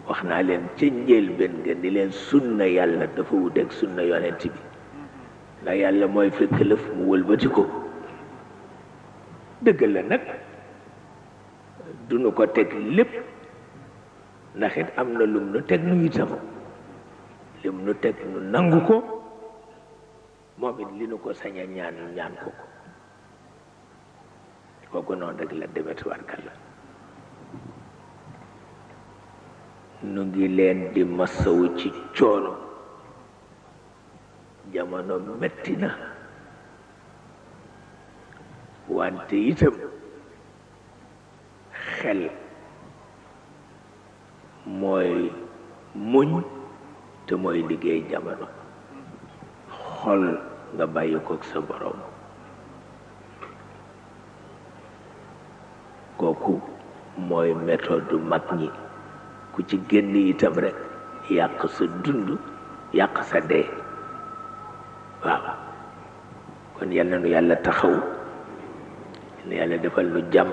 wax naa leen ca njëlbéen nga ni leen sunna yàlla dafa wuteeg sunna yonent bi ndax yàlla mooy fekk lëf mu wëlbati ko dëgg la nag duñu ko teg lépp ndax it am na lum nu teg nu itam lim nu teg nu nangu ko moom it li nu ko sañ a ñaan ñaan ko ko kooku noonu rek la demet warkal la nu ngi leen di masawu ci coono jamono metti na wante itam xel mooy muñ te mooy liggéey jamono xol nga bàyyi kook sa borom kooku mooy méthode mag ñi ku ci génn itam rek yàq sa dund yàq sa dee waaw kon yal na nu yàlla taxaw ne yàlla defal nu jàmm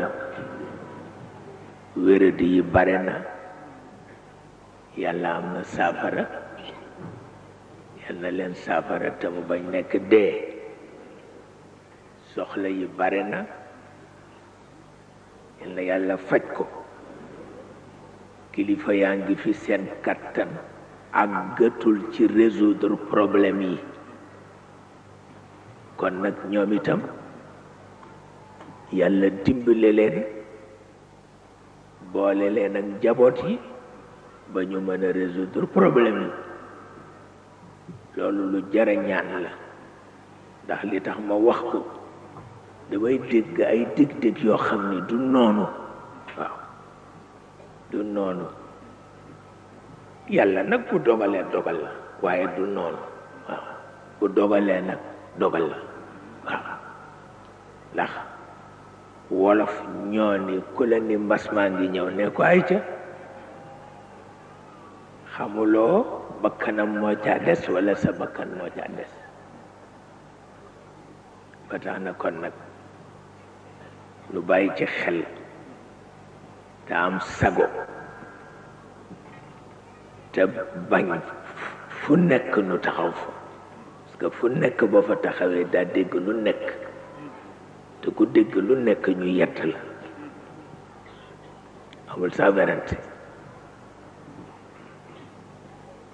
wéradi yi bare na yàlla am na saafara yal na leen saafara te mu bañ nekk dee soxla yi bare na yal na yàlla faj ko kilifa yaa ngi fi seen kattan ak gëtul ci résoudre problème yi kon nag ñoom itam yàlla dimbale leen boole leen ak njaboot yi ba ñu mën a résoudre problème yi loolu lu jara ñaan la ndax li tax ma wax ko damay dégg ay dég-dég yoo xam ni du noonu waaw du noonu yàlla nag bu dogalee dogal la waaye du noonu waaw bu dogalee nag dogal la waaw ndax wolof ñoo ni ku la ni mbas maa ngi ñëw ne ko ay ca xamuloo bakkanam moo caa des wala sa bakkan moo caa des ba tax na kon nag nu bàyyi ci xel te am sago te bañ fu nekk nu taxaw fa parce que fu nekk boo fa taxawee daa dégg lu nekk te ku dégg lu nekk ñu yett la amul sa werante